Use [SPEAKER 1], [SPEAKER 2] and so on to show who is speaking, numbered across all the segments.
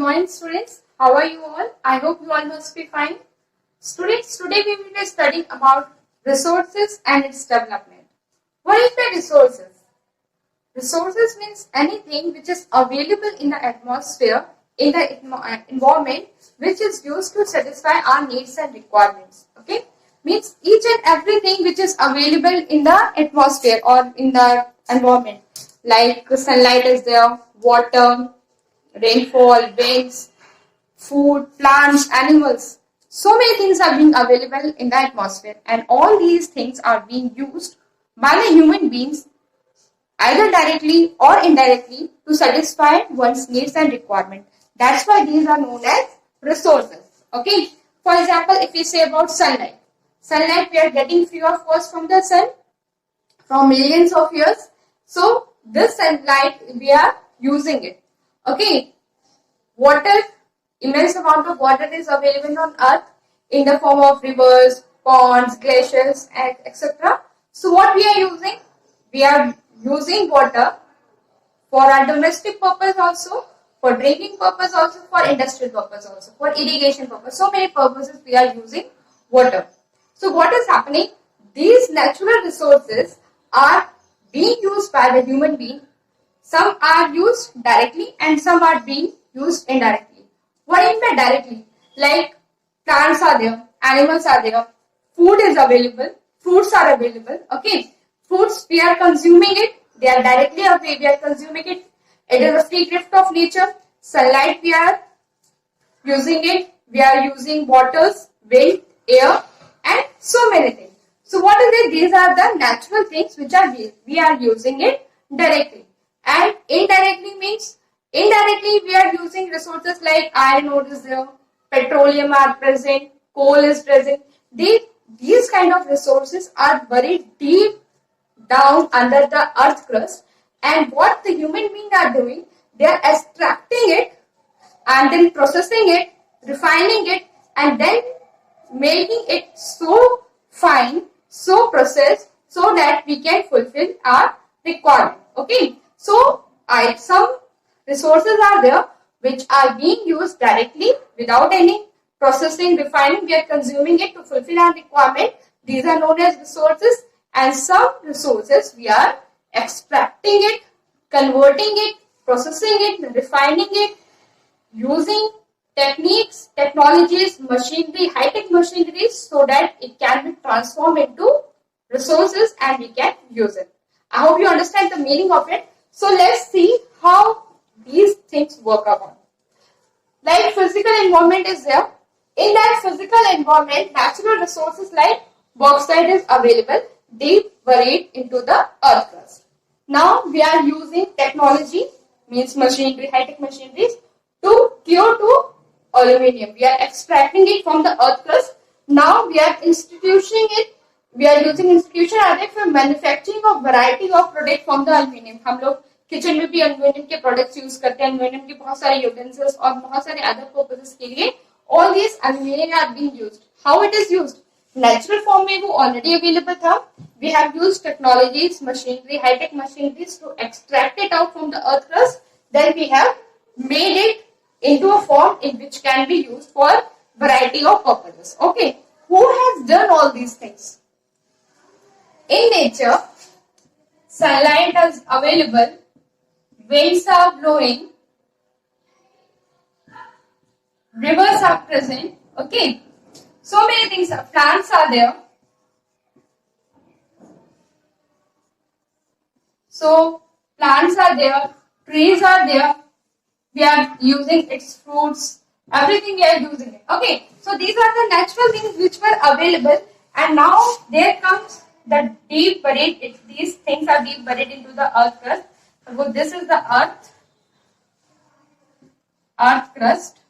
[SPEAKER 1] morning students. How are you all? I hope you all must be fine. Students, today we will be studying about resources and its development. What is the resources? Resources means anything which is available in the atmosphere, in the environment, which is used to satisfy our needs and requirements. Okay? Means each and everything which is available in the atmosphere or in the environment. Like sunlight is there, water, rainfall, winds, food, plants, animals. So many things are being available in the atmosphere, and all these things are being used by the human beings either directly or indirectly to satisfy one's needs and requirement. That's why these are known as resources. Okay. For example, if we say about sunlight. Sunlight we are getting free of cost from the sun from millions of years. So this sunlight we are using it. Okay. Water, immense amount of water is available on earth in the form of rivers, ponds, glaciers, etc. So what we are using? We are using water for our domestic purpose also, for drinking purpose also, for industrial purpose also, for irrigation purpose. So many purposes we are using water. So what is happening? These natural resources are being used by the human being. Some are used directly and some are being used indirectly. What do you mean by directly? Like plants are there, animals are there, food is available, fruits are available. Okay, fruits we are consuming it, they are directly available, we are consuming it. It is a free gift of nature. Sunlight we are using it, we are using waters, wind, air, and so many things. So what is it? These are the natural things which are we are using it directly. And indirectly means indirectly we are using resources like iron ore is there, petroleum are present, coal is present. These kind of resources are buried deep down under the earth crust, and what the human beings are doing, they are extracting it and then processing it, refining it, and then making it so fine, so processed, so that we can fulfill our requirement. Okay. So, some resources are there which are being used directly without any processing, refining. We are consuming it to fulfill our requirement. These are known as resources. And some resources we are extracting it, converting it, processing it, refining it, using techniques, technologies, machinery, high-tech machineries, so that it can be transformed into resources and we can use it. I hope you understand the meaning of it. So let's see how these things work upon. Like physical environment is there. In that physical environment, natural resources like bauxite is available, deep buried into the earth crust. Now we are using technology, means machinery, high-tech machineries, to cure to aluminium. We are extracting it from the earth crust. Now we are instituting it. We are using institution for manufacturing of variety of product from the aluminium. हम लोग kitchen में भी aluminium के products use करते हैं. Aluminium के बहुत सारे utensils और बहुत सारे other purposes के लिए all these aluminium are being used. How it is used? Natural form में वो already available था. We have used technologies, machinery, high-tech machineries to extract it out from the earth crust. Then we have made it into a form in which can be used for variety of purposes. Okay, who has done all these things? In nature, sunlight is available, winds are blowing, rivers are present, okay. So many things, plants are there. So, plants are there, trees are there, we are using its fruits, everything we are using it, okay. So, these are the natural things which were available, and now there comes the deep buried, these things are deep buried into the earth crust. So this is the earth crust,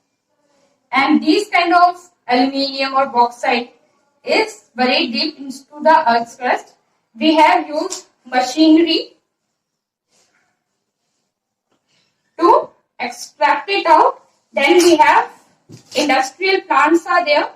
[SPEAKER 1] and these kind of aluminium or bauxite is buried deep into the earth crust. We have used machinery to extract it out. Then we have industrial plants are there.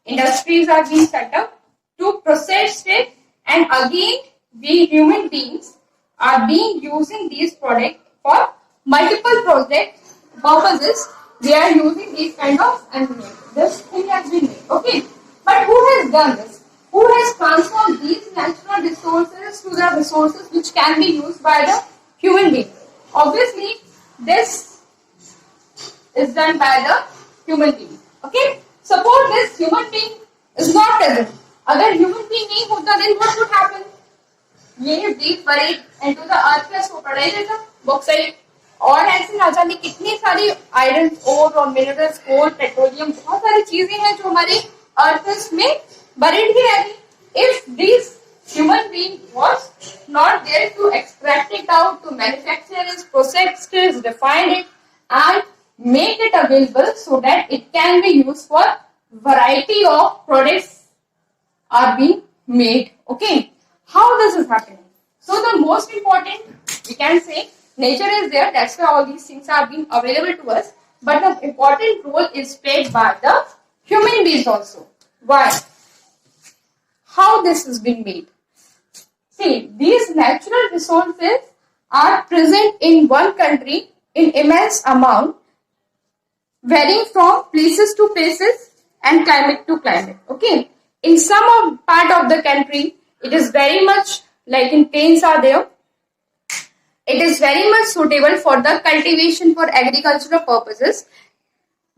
[SPEAKER 1] Industries are being set up to process it, and again we human beings are being using these products for multiple projects purposes, we are using these kind of animals. This thing has been made. Okay. But who has done this? Who has transformed these natural resources to the resources which can be used by the human being? Obviously, this is done by the human being. Okay. Suppose this human being is not present. अगर human being नहीं होता, then what would happen? ये deep buried into the earth crust को पड़ा ही रहता, bauxite और ऐसे ना जाने कितनी सारी आयरन ओर और मिनरल्स, कोल, पेट्रोलियम, बहुत सारी चीजें हैं जो हमारी अर्थ crust में buried ही रहती. If this human being was not there to extract it out, to manufacture it, process it, refine it, and make it available so that it can be used for variety of products are being made. Okay, how this is happening? So the most important, we can say, nature is there, that's why all these things are being available to us, but the important role is played by the human beings also. Why? How this has been made? See, these natural resources are present in one country in immense amount, varying from places to places and climate to climate. Okay, in some part of the country, it is very much like in plains are there. It is very much suitable for the cultivation for agricultural purposes.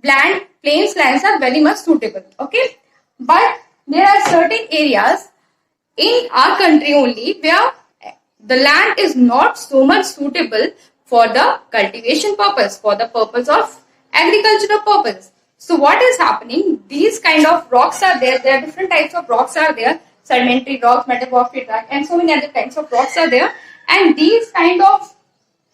[SPEAKER 1] Plains lands are very much suitable. Okay, but there are certain areas in our country only where the land is not so much suitable for the cultivation purpose, for the purpose of agricultural purpose. So what is happening? These kind of rocks are there. There are different types of rocks are there. Sedimentary rocks, metamorphic rocks, and so many other kinds of rocks are there. And these kind of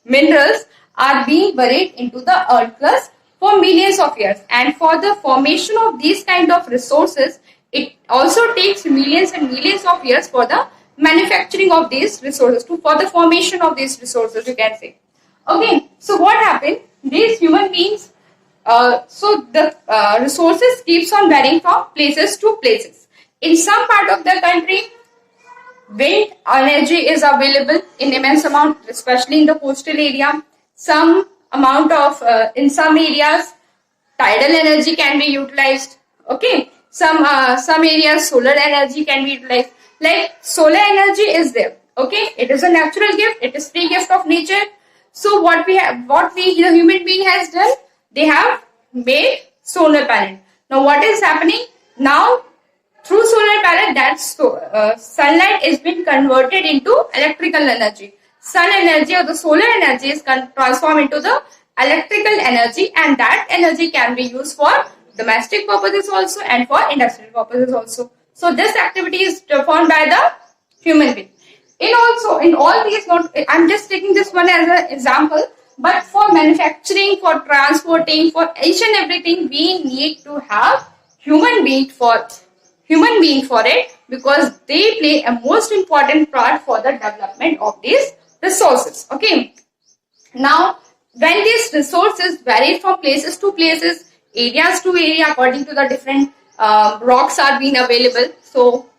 [SPEAKER 1] minerals are being buried into the earth crust for millions of years. And for the formation of these kind of resources, it also takes millions and millions of years for the manufacturing of these resources, for the formation of these resources, you can say. Okay, so what happened? These human beings, so the resources keeps on varying from places to places. In some part of the country, wind energy is available in immense amount, especially in the coastal area. Some amount of, in some areas, tidal energy can be utilized. Okay, some areas solar energy can be utilized. Like solar energy is there. Okay, it is a natural gift. It is free gift of nature. So the human being has done, they have made solar panel. Now what is happening now? Through solar panel, that sunlight is being converted into electrical energy. Sun energy or the solar energy is transformed into the electrical energy, and that energy can be used for domestic purposes also and for industrial purposes also. So this activity is performed by the human being. In all these, I'm just taking this one as an example, but for manufacturing, for transporting, for each and everything, we need to have human being for it, because they play a most important part for the development of these resources. Okay. Now, when these resources vary from places to places, areas to area, according to the different rocks are being available. So,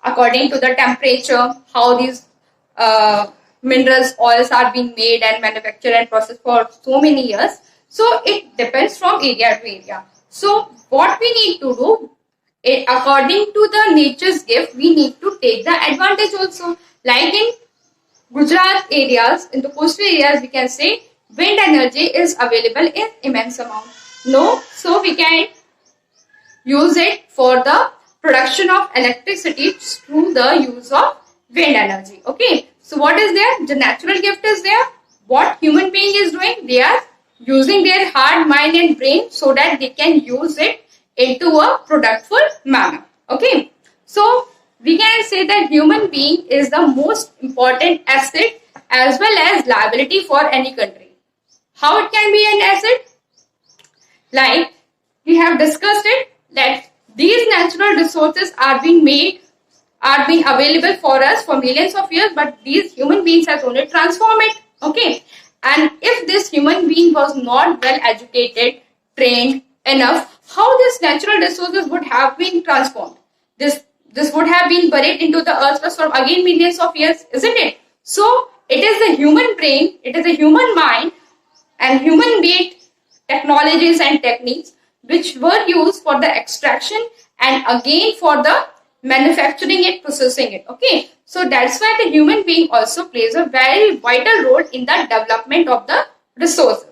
[SPEAKER 1] according to the temperature, how these minerals, oils are being made and manufactured and processed for so many years. So, it depends from area to area. So, what we need to do, according to the nature's gift, we need to take the advantage also. Like in Gujarat areas, in the coastal areas, we can say wind energy is available in immense amount. No, so we can use it for the production of electricity through the use of wind energy. Okay, so what is there? The natural gift is there. What human being is doing? They are using their heart, mind and brain so that they can use it into a productful manner. Okay, so we can say that human being is the most important asset as well as liability for any country. How it can be an asset? Like we have discussed it, that these natural resources are being available for us for millions of years, but these human beings have only transformed it. Okay, and if this human being was not well educated, trained enough, how these natural resources would have been transformed? This would have been buried into the earth for again millions of years, isn't it? So it is the human brain, it is the human mind and human being technologies and techniques which were used for the extraction and again for the manufacturing it, processing it. Okay, so that's why the human being also plays a very vital role in the development of the resources.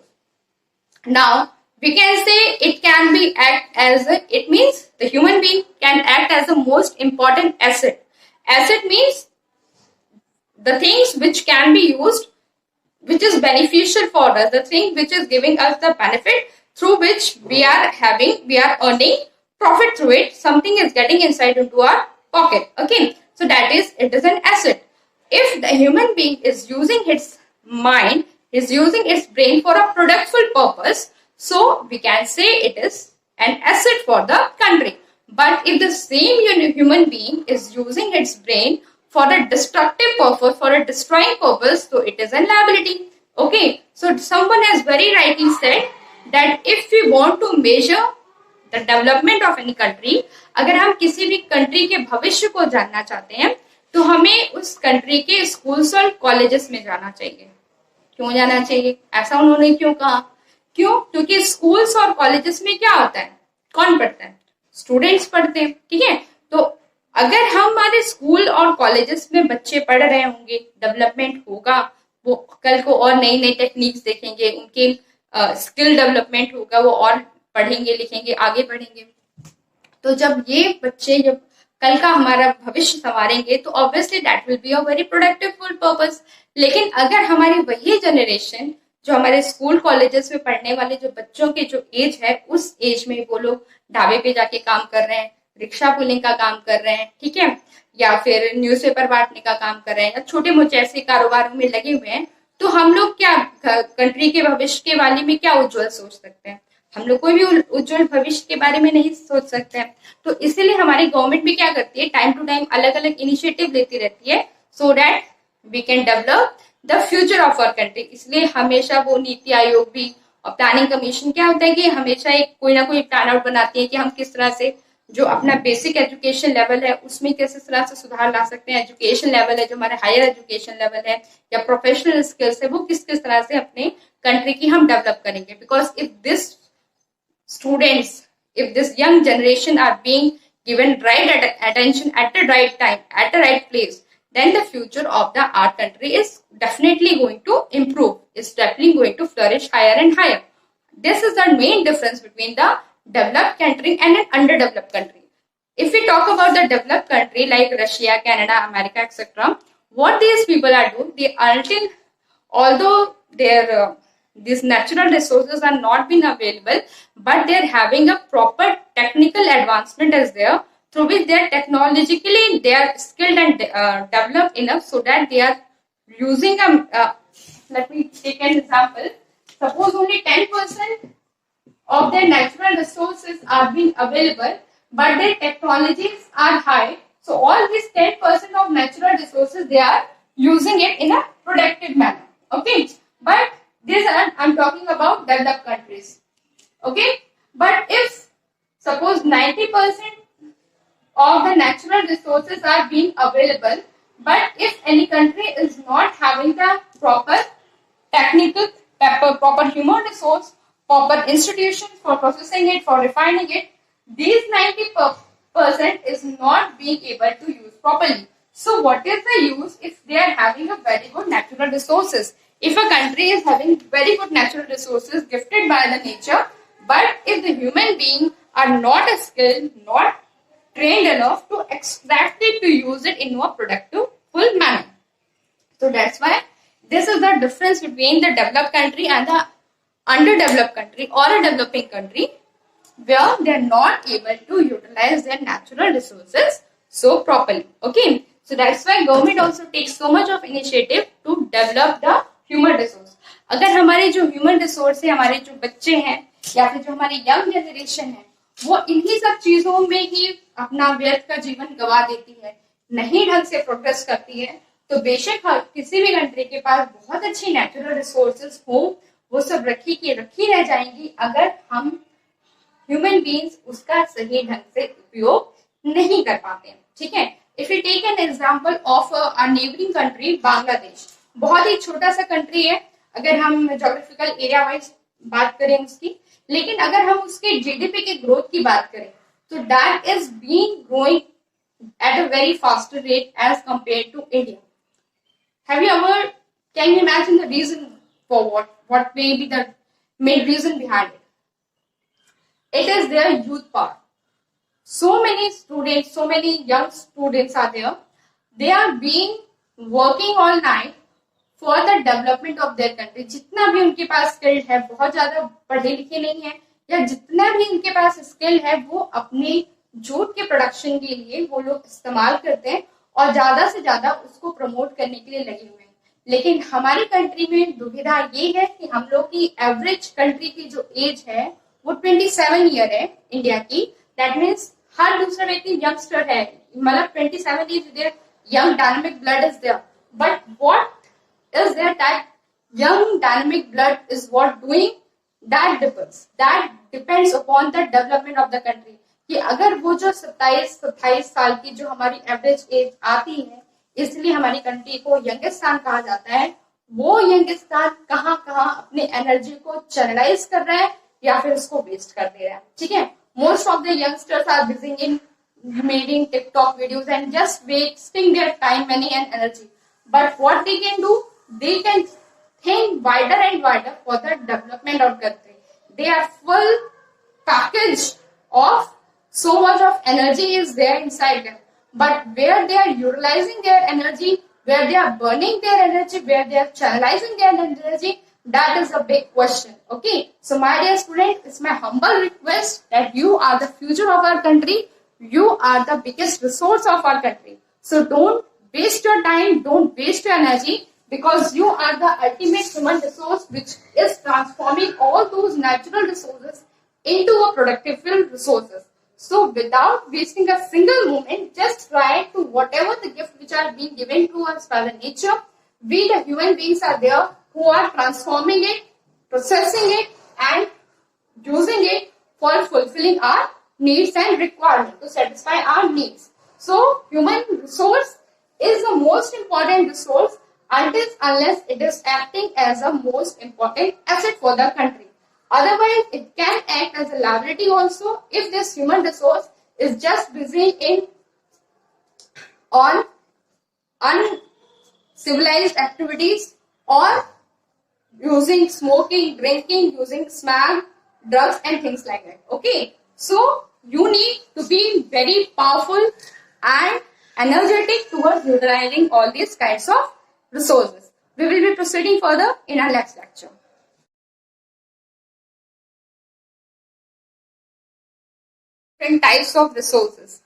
[SPEAKER 1] Now we can say it can be act as it means the human being can act as the most important asset. Asset means the things which can be used, which is beneficial for us, the thing which is giving us the benefit through which we are earning profit through it, something is getting inside into our pocket. Okay, so that is, it is an asset. If the human being is using its mind, is using its brain for a productful purpose, so we can say it is an asset for the country. But if the same human being is using its brain for a destructive purpose, for a destroying purpose, so it is a liability. Okay, so someone has very rightly said that if we want to measure the development of any country, अगर हम किसी भी country के भविष्य को जानना चाहते हैं तो हमें उस कंट्री के स्कूल्स और कॉलेजेस में जाना चाहिए. क्यों जाना चाहिए? ऐसा उन्होंने क्यों कहा? क्यों? क्योंकि स्कूल्स और कॉलेजेस में क्या होता है? कौन पढ़ता है? स्टूडेंट्स पढ़ते हैं. ठीक है, तो अगर हमारे स्कूल और कॉलेजेस में बच्चे पढ़ रहे होंगे, डेवलपमेंट होगा, वो कल को और नई नई टेक्निक्स देखेंगे, उनके स्किल डेवलपमेंट होगा, वो और पढ़ेंगे लिखेंगे, आगे बढ़ेंगे. तो जब ये बच्चे जब कल का हमारा भविष्य संवारेंगे तो obviously that will be a very productive full purpose. लेकिन अगर हमारी वही जनरेशन जो हमारे स्कूल कॉलेजेस में पढ़ने वाले जो बच्चों के जो एज है, उस एज में वो लोग ढाबे पे जाके काम कर रहे हैं, रिक्शा पुलिंग का काम कर रहे हैं, ठीक है, या फिर न्यूज़पेपर बांटने का काम कर रहे हैं, या छोटे मोटे ऐसे कारोबारों में लगे हुए हैं, तो हम लोग क्या कंट्री के भविष्य के बारे में क्या उज्जवल सोच सकते हैं? हम लोग कोई भी उज्जवल भविष्य के बारे में नहीं सोच सकते हैं. तो इसीलिए हमारी गवर्नमेंट भी क्या करती है, टाइम टू टाइम अलग अलग इनिशिएटिव लेती रहती है so that we can develop the future of our country. इसलिए हमेशा वो नीति आयोग भी और प्लानिंग कमीशन क्या होता है कि हमेशा एक कोई ना कोई प्लान आउट बनाती है कि हम किस तरह से जो अपना बेसिक एजुकेशन लेवल है उसमें किस तरह से सुधार ला सकते हैं. एजुकेशन लेवल है जो हमारा हायर एजुकेशन लेवल है या प्रोफेशनल स्किल्स है, वो किस किस तरह से अपने कंट्री की हम डेवलप करेंगे. Because if this students, if this young generation are being given right attention at the right time, at the right place, then the future of our country is definitely going to improve. It's definitely going to flourish higher and higher. This is the main difference between the developed country and an underdeveloped country. If we talk about the developed country like Russia, Canada, America, etc., what these people are doing, they until although their these natural resources are not being available, but they're having a proper technical advancement is there, through which they are technologically they are skilled and developed enough so that they are using let me take an example. Suppose only 10% of their natural resources are being available, but their technologies are high. So all these 10% of natural resources, they are using it in a productive manner. Okay, but this I'm talking about developed countries. Okay, but if suppose 90% of the natural resources are being available, but if any country is not having the proper technical, proper human resource, proper institutions for processing it, for refining it, these 90% is not being able to use properly. So what is the use if they are having a very good natural resources? If a country is having very good natural resources gifted by the nature, but if the human beings are not skilled, not trained enough to extract it, to use it in a productive, full manner. So that's why this is the difference between the developed country and the underdeveloped country or a developing country, where they are not able to utilize their natural resources so properly. Okay, so that's why government also takes so much of initiative to develop the human resource. अगर हमारे जो human resource है, हमारे जो बच्चे हैं या फिर जो हमारी यंग जनरेशन है, वो इन्हीं सब चीजों में ही अपना व्यर्थ का जीवन गवा देती है, नहीं ढंग से प्रोग्रेस करती है, तो बेशक किसी भी कंट्री के पास बहुत अच्छी नेचुरल रिसोर्सेज हो, वो सब रखी रह जाएंगी अगर हम ह्यूमन बीइंग्स उसका सही ढंग से उपयोग नहीं कर पाते हैं. ठीक है, if you take an example of a neighbouring country Bangladesh, बहुत ही छोटा सा कंट्री है. अगर हम ज्योग्राफिकल एरिया वाइज बात करें उसकी, लेकिन अगर हम उसके जीडीपी के ग्रोथ की बात करें तो that is being growing at a very faster rate as compared to India. Have you ever, can you imagine the reason for what may be the main reason behind it? It is their youth power. So many students, so many young students are there. They are being working all night for the development of their country. जितना भी उनके पास skill है, बहुत ज्यादा पढ़े लिखे नहीं है, या जितना भी उनके पास स्किल है वो अपने जूट के प्रोडक्शन के लिए वो लोग इस्तेमाल करते हैं और ज्यादा से ज्यादा उसको प्रमोट करने के लिए लगे हुए हैं. लेकिन हमारी कंट्री में दुविधा ये है कि हम लोग की एवरेज कंट्री की जो एज है वो 27 ईयर है इंडिया की. दैट मीन्स हर दूसरा व्यक्ति यंगस्टर है, मतलब 27 is their young dynamic blood is there. But what is there that young dynamic blood is what doing? That depends upon the development of the country. कि अगर वो जो 27-28 साल की जो हमारी एवरेज एज आती है, इसलिए हमारी कंट्री को यंगिस्तान कहा जाता है, वो यंगिस्तान कहाँ कहाँ अपने एनर्जी को चैनलाइज कर रहा है या फिर उसको वेस्ट कर दे रहा है. ठीक है, most of the youngsters are busy in making TikTok videos and just wasting their time, money and energy. But what they can do, they can think wider and wider for the development of country. They are full package of so much of energy is there inside them. But where they are utilizing their energy, where they are burning their energy, where they are channelizing their energy, that is a big question. Okay, so my dear student, it's my humble request that you are the future of our country. You are the biggest resource of our country. So don't waste your time, don't waste your energy, because you are the ultimate human resource which is transforming all those natural resources into a productive resources. So without wasting a single moment, just try to whatever the gift which are being given to us by the nature, we the human beings are there who are transforming it, processing it and using it for fulfilling our needs and requirement to satisfy our needs. So human resource is the most important resource unless it is acting as a most important asset for the country. Otherwise, it can act as a liability also if this human resource is just busy on uncivilized activities or using smoking, drinking, using smack, drugs and things like that. Okay, so you need to be very powerful and energetic towards utilizing all these kinds of resources. We will be proceeding further in our next lecture. Different types of resources.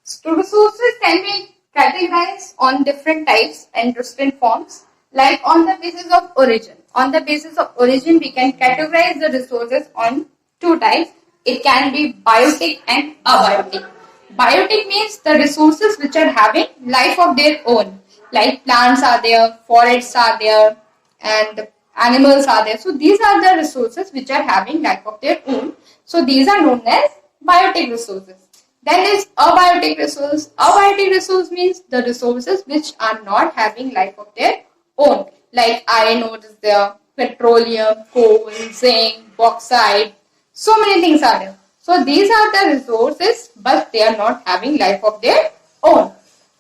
[SPEAKER 1] So resources can be categorized on different types and different forms, like on the basis of origin. On the basis of origin, we can categorize the resources on two types. It can be biotic and abiotic. Biotic means the resources which are having life of their own, like plants are there, forests are there, and animals are there. So these are the resources which are having life of their own. So these are known as biotic resources. Then is abiotic resource. Abiotic resource means the resources which are not having life of their own, like iron ore is there, petroleum, coal, zinc, bauxite. So many things are there. So these are the resources, but they are not having life of their own.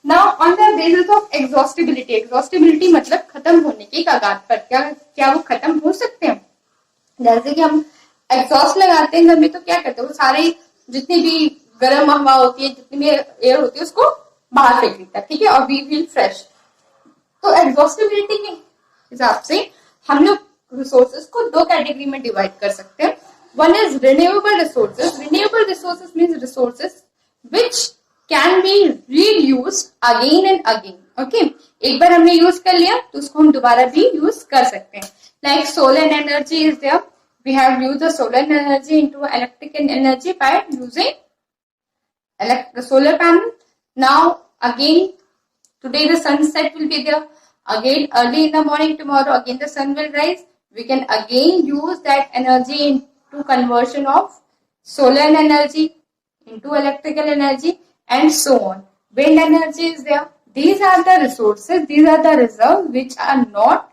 [SPEAKER 1] Now on the basis of exhaustibility, exhaustibility मतलब खत्म होने की कगार पर, क्या वो खत्म हो सकते हैं? जैसे कि हम एग्जॉस्ट लगाते हैं घर में तो क्या करते हैं, वो सारे जितनी भी गर्म हवा होती है, जितनी भी एयर होती है उसको बाहर फेंक देता है, ठीक है, और वी फील फ्रेश. तो एग्जॉस्टिबिलिटी के हिसाब से हम लोग रिसोर्सेज को दो कैटेगरी में डिवाइड कर सकते हैं. One is renewable resources. Renewable resources means resources which can be reused again and again. Okay, एक बार हमने यूज कर लिया तो उसको हम दोबारा भी यूज कर सकते हैं. Like solar energy is there. We have used the solar energy into electrical energy by using the solar panel. Now again, today the sunset will be there. Again, early in the morning tomorrow, again the sun will rise. We can again use that energy into conversion of solar energy into electrical energy and so on. Wind energy is there. These are the resources, these are the reserves which are not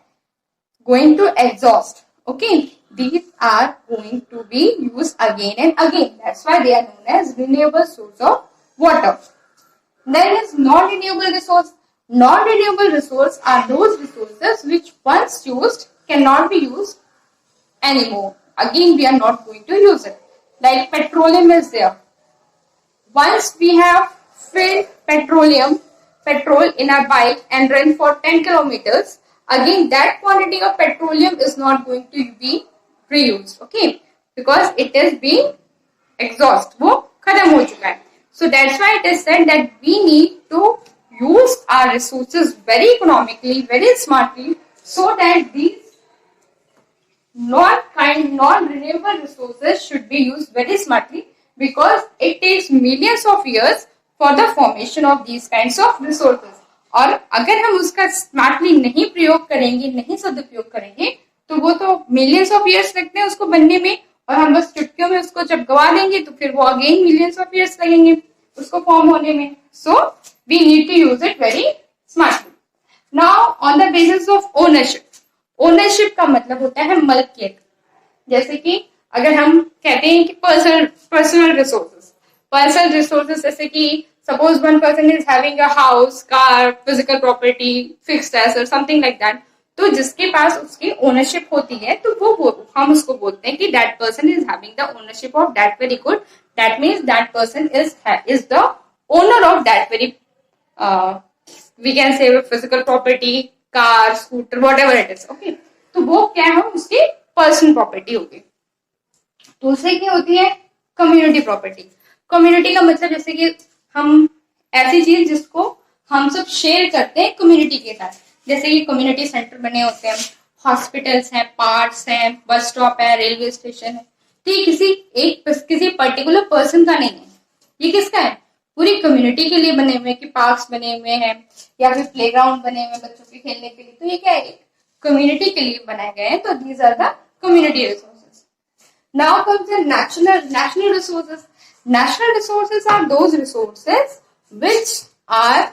[SPEAKER 1] going to exhaust. Okay, these are going to be used again and again. That's why they are known as renewable source of water. Then is non-renewable resource. Non-renewable resource are those resources which once used cannot be used anymore. Again, we are not going to use it. Like petroleum is there. Once we have filled petrol in our bike and run for 10 kilometers, again that quantity of petroleum is not going to be reused, okay, because it is being exhaust, वो खत्म हो चुका है. So that's why it is said that we need to use our resources very economically, very smartly, so that these non-renewable resources should be used very smartly, because it takes millions of years for the formation of these kinds of resources. और अगर हम उसका smartly नहीं प्रयोग करेंगे, नहीं सदुपयोग करेंगे, तो वो तो मिलियंस ऑफ इयर्स लगते हैं उसको बनने में, और हम बस चुटकियों में उसको जब गवा देंगे तो फिर वो अगेन मिलियंस ऑफ इयर्स लगेंगे उसको फॉर्म होने में. So we need to use it very smartly. Now on the basis of ownership. Ownership का मतलब होता है मलकियत. जैसे कि अगर हम कहते हैं कि पर्सनल रिसोर्सेस जैसे कि suppose one person is having a house, car, physical property, fixed asset, something like that. तो जिसके पास उसकी ओनरशिप होती है तो वो हम उसको बोलते हैं कि that person is having the ownership of that very good. That means that person is the owner of that very we can say physical property, car, scooter, whatever it is. Okay. तो वो क्या है, उसकी personal property होगी. दूसरे की होती है कम्युनिटी प्रॉपर्टी. कम्युनिटी का मतलब जैसे कि हम ऐसी चीज जिसको हम सब शेयर करते हैं कम्युनिटी के साथ. जैसे कि कम्युनिटी सेंटर बने होते हैं, हॉस्पिटल्स हैं, पार्क्स हैं, बस स्टॉप है, रेलवे स्टेशन है. तो ये किसी पर्टिकुलर पर्सन का नहीं है, ये किसका है, पूरी कम्युनिटी के लिए बने हुए कि पार्क्स बने हुए हैं या फिर प्लेग्राउंड बने हुए बच्चों के खेलने के लिए. तो ये क्या है, कम्युनिटी के लिए बनाए गए हैं. तो these are the community resources. Now comes the national resources. National resources are those resources which are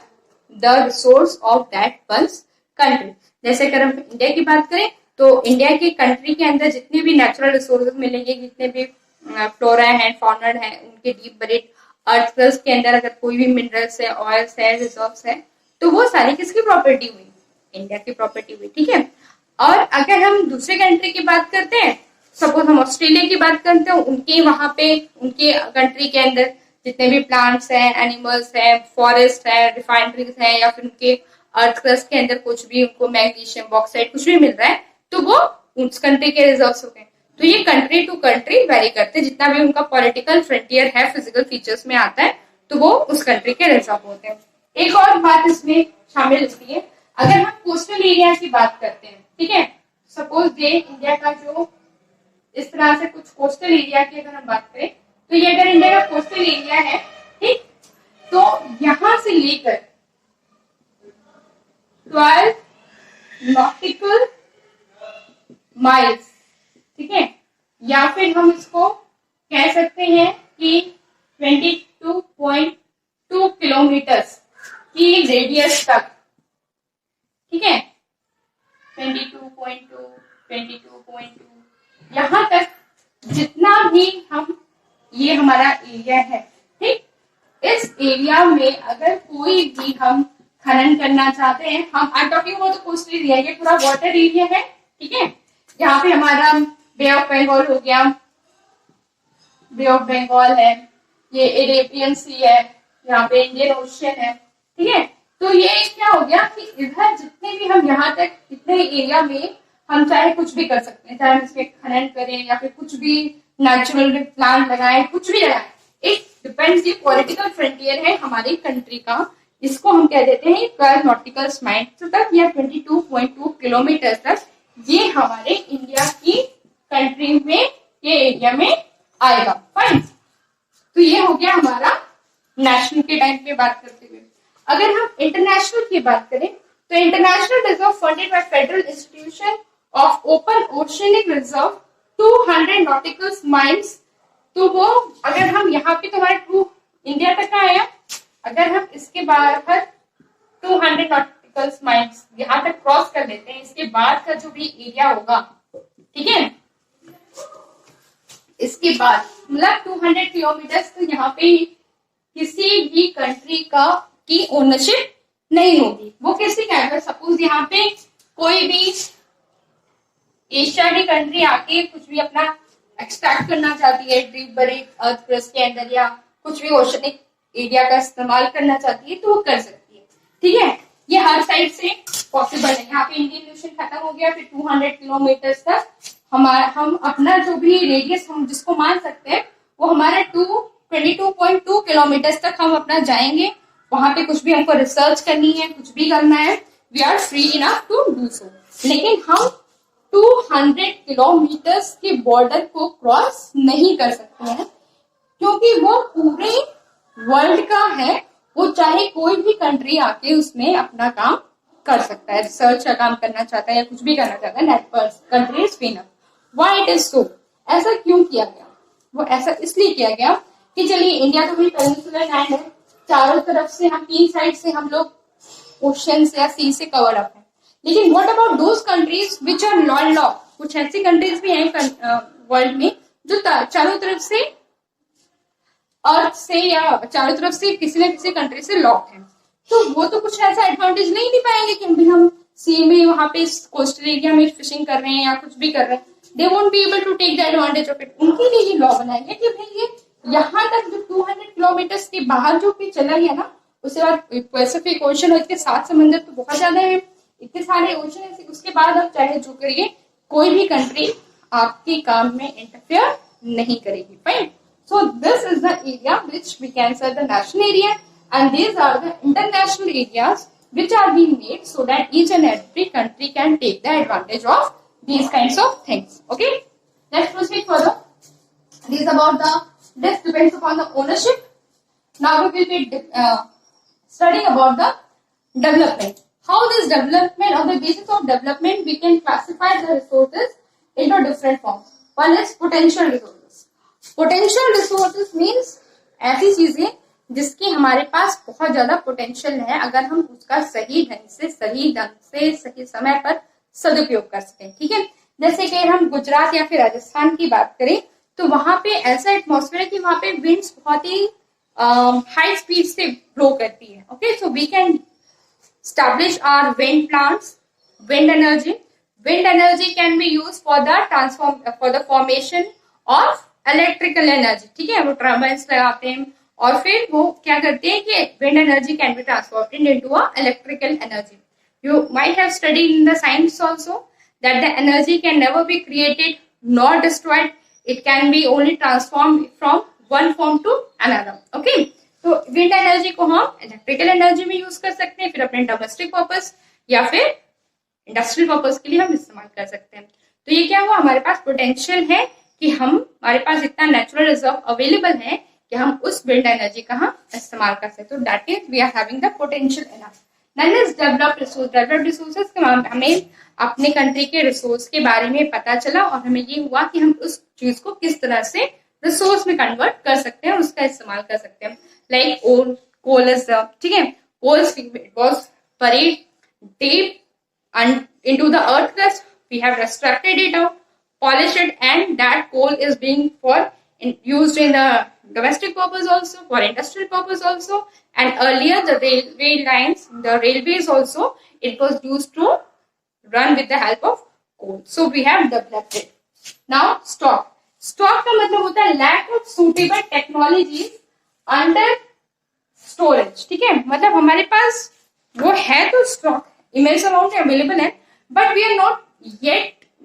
[SPEAKER 1] the resource of that one's country. जैसे अगर हम इंडिया की बात करें तो इंडिया की कंट्री के अंदर जितने भी नेचुरल रिसोर्सेज मिलेंगे, जितने भी फ्लोरा है, फॉना है, उनके डीप बरीड अर्थ क्रस्ट के अंदर अगर कोई भी मिनरल्स है, ऑयल्स है, रिजर्व्स है, तो वो सारी किसकी प्रॉपर्टी हुई, इंडिया की प्रॉपर्टी हुई. ठीक है. और अगर हम दूसरे कंट्री की बात करते हैं, सपोज हम ऑस्ट्रेलिया की बात करते हैं, उनके वहां पे उनके कंट्री के अंदर जितने भी प्लांट्स हैं, एनिमल्स हैं, फॉरेस्ट है, रिफाइनरीज है, या फिर उनके अर्थ क्रस्ट के अंदर कुछ भी उनको मैग्नीशियम, बॉक्साइट कुछ भी मिल रहा है, तो वो उस कंट्री के रिजर्व्स हो गए. तो ये कंट्री टू कंट्री वेरी करते हैं. जितना भी उनका पॉलिटिकल फ्रंटियर है, फिजिकल फीचर्स में आता है, तो वो उस कंट्री के रिजर्व होते हैं. एक और बात इसमें शामिल होती है, अगर हम कोस्टल एरिया की बात करते हैं, ठीक है, सपोज ये इंडिया का जो इस तरह से कुछ कोस्टल एरिया की अगर हम बात करें, तो ये अगर इंडिया का कोस्टल एरिया है, ठीक, तो यहां से लेकर 12 नॉटिकल माइल्स, ठीक है, या फिर हम इसको कह सकते हैं कि 22.2 किलोमीटर्स की रेडियस तक, ठीक है, 22.2 यहां तक जितना भी हम, ये हमारा एरिया है, ठीक, इस एरिया में अगर कोई भी हम खनन करना चाहते हैं, हम I talking about the coastal area, ये पूरा वाटर एरिया है, ठीक है, यहाँ पे हमारा बे ऑफ बंगाल हो गया, बे ऑफ बंगाल है, ये अरेबियन सी है, यहाँ पे इंडियन ओशियन है, ठीक है. तो ये क्या हो गया कि इधर जितने भी हम यहाँ तक इतने एरिया में हम चाहे कुछ भी कर सकते हैं, चाहे हम इसमें खनन करें या फिर कुछ भी नेचुरल प्लांट लगाएं, कुछ भी लगाएं. इट डिपेंड्स, ये पॉलिटिकल फ्रंटियर है हमारी कंट्री का. इसको हम कह देते हैं 12 नॉटिकल माइल्स तक या 22.2 किलोमीटर तक ये हमारे इंडिया की कंट्री में, ये एरिया में आएगा. फाइन. तो ये हो गया हमारा नेशनल के टाइम पे बात करते हुए. अगर हम इंटरनेशनल की बात करें तो international reserve funded by federal institution of open oceanic reserve 200 nautical miles. तो वो अगर हम यहाँ पे तो हमारे 2 इंडिया तक का आया, अगर हम इसके बाहर 200 नॉटिकल माइल्स यहाँ तक क्रॉस कर लेते हैं, इसके बाद का जो भी एरिया होगा, ठीक है, इसके बाद मतलब 200 किलोमीटर तो यहाँ पे किसी भी कंट्री का की ओनरशिप नहीं होगी। वो किसी का, अगर सपोज यहाँ पे कोई भी एशियाई कंट्री आके कुछ भी अपना एक्सट्रैक्ट करना चाहती है डीप बरीड अर्थ क्रस्ट के अंदर, या कुछ भी ओशनिक एरिया का इस्तेमाल करना चाहती है तो वो कर सकती है। ठीक है, ये हर साइड से पॉसिबल है। यहाँ पे इंडियन ओशन खत्म हो गया, फिर 200 किलोमीटर तक हम अपना जो भी रेडियस हम जिसको मान सकते हैं वो हमारा 22.2 किलोमीटर तक हम अपना जाएंगे। वहां पे कुछ भी हमको रिसर्च करनी है, कुछ भी करना है, we are free enough to do so. लेकिन हम 200 किलोमीटर के बॉर्डर को क्रॉस नहीं कर सकते हैं, क्योंकि वो पूरे वर्ल्ड का है। वो चाहे कोई भी कंट्री आके उसमें अपना काम कर सकता है, रिसर्च का काम करना चाहता है या कुछ भी करना चाहता है, that country is enough. Why it is so? ऐसा क्यों किया गया? वो ऐसा इसलिए किया गया कि चलिए इंडिया तो भी पेनिनसुलर लैंड है, चारों तरफ से हम 3 साइड से हम लोग ओशन से या सी से कवर अप है। लेकिन what about those countries which are land? कुछ ऐसी कंट्रीज भी हैं वर्ल्ड में जो चारों तरफ से अर्थ से या चारों तरफ से किसी न किसी कंट्री से लॉक है। तो वो तो कुछ ऐसा एडवांटेज नहीं ले पाएंगे कि अभी हम सी में वहां पे कोस्टल एरिया में फिशिंग कर रहे हैं या कुछ भी कर रहे हैं, they won't be able to take the advantage of it. उनके लिए ये लॉ बनाएंगे कि भाई ये यहाँ तक जो 200 किलोमीटर के बाहर जो भी चला गया ना, उसके बाद पैसिफिक ओशन और इसके सात समंदर तो बहुत ज्यादा है, इतने सारे ओशन है, उसके बाद आप चाहे जो करिए कोई भी कंट्री आपके काम में इंटरफेयर नहीं करेगी। Fine, so this is the area which we can say the national area, and these are the international areas which are being made so that each and every country can take the advantage of these kinds of things. Okay, let's proceed further. This is about this depends upon the ownership. Now we will be studying about the development. How this development, on the basis of development, we can classify the resources into different forms. One is potential resources. Potential resources means ऐसी चीजें जिसकी हमारे पास बहुत ज्यादा potential है, अगर हम उसका सही ढंग से सही समय पर सदुपयोग कर सकें। ठीक है, जैसे कि हम गुजरात या फिर राजस्थान की बात करें तो वहां पे ऐसा एटमॉस्फेयर है कि वहां पे विंड्स बहुत ही हाई स्पीड से ब्लो करती है। Okay, so we can establish our wind plants, wind energy can be used for the formation of electrical energy. ठीक है, वो टर्बाइन्स लगाते हैं और फिर वो क्या करते हैं कि wind energy can be transformed into a electrical energy. You might have studied in the science also that the energy can never be created not destroyed, it can be only transform from one form to another. Okay, तो wind energy को हम electrical energy में use कर सकते हैं, फिर अपने domestic purpose या फिर इंडस्ट्रियल पर्पस के लिए हम इस्तेमाल कर सकते हैं। तो ये क्या हुआ, हमारे पास पोटेंशियल है कि हमारे पास इतना नेचुरल रिजर्व अवेलेबल है कि हम उस विंड एनर्जी का हम इस्तेमाल कर सकते हैं। तो that is we are having the potential enough. Then is developed resource. Developed resources के हमें अपने कंट्री के रिसोर्स के बारे में पता चला और हमें ये हुआ कि हम उस चीज को किस तरह से रिसोर्स में कन्वर्ट कर सकते हैं, उसका इस्तेमाल कर सकते हैं। लाइक कोल इज, ठीक है, कोल was buried deep into the earth crust. We have extracted it out, polished it, and that coal is being used in the domestic purpose also, for industrial purpose also, and earlier the railway lines, the railways also, it was used to run with the help of coal. So we have developed it. Now stock का मतलब होता है lack of suitable technologies under storage। ठीक है, मतलब हमारे पास वो है तो स्टॉक इमेज अमाउंट अवेलेबल है, but we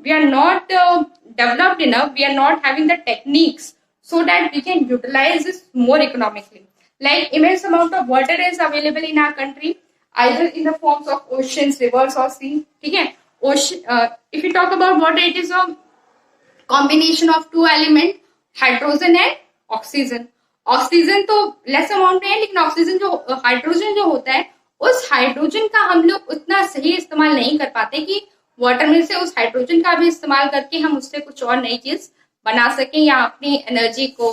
[SPEAKER 1] are not developed enough, we are not having the techniques so that we can utilize this more economically. Like immense amount of water is available in our country, either in the forms of oceans, rivers or sea. ठीक है, if you talk about water, it is a combination of two element, hydrogen and oxygen. Oxygen तो less amount में है, लेकिन oxygen जो hydrogen जो होता है, उस हाइड्रोजन का हम लोग उतना सही इस्तेमाल नहीं कर पाते कि वाटर में से उस हाइड्रोजन का भी इस्तेमाल करके हम उससे कुछ और नई चीज बना सकें या अपनी एनर्जी को,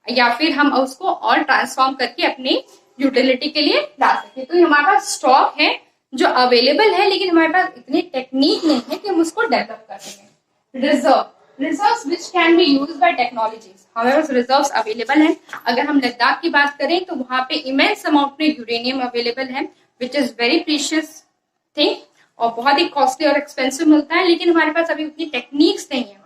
[SPEAKER 1] या फिर हम उसको और ट्रांसफॉर्म करके अपनी यूटिलिटी के लिए ला सके। तो हमारे पास स्टॉक है जो अवेलेबल है, लेकिन हमारे पास इतनी टेक्निक नहीं है कि हम उसको डेवलप कर सकें। Reserve, Reserves which can be used by technologies. However, reserves available हैं. अगर हम लद्दाख की बात करें तो वहाँ पे immense amount में यूरेनियम अवेलेबल है, which is very precious thing और बहुत ही कॉस्टली और एक्सपेंसिव मिलता है, लेकिन हमारे पास अभी उतनी टेक्निक्स नहीं है,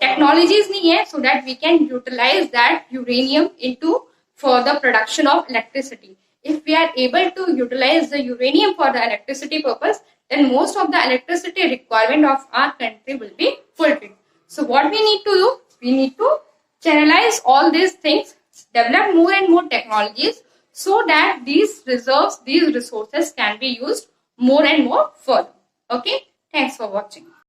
[SPEAKER 1] टेक्नोलॉजीज नहीं है, so that we can utilize that uranium into for the production of electricity. If we are able to utilize the uranium for the electricity purpose, then most of the electricity requirement of our country will be fulfilled. So what we need to do? We need to channelize all these things, develop more and more technologies so that these reserves, these resources can be used more and more further. Okay, thanks for watching.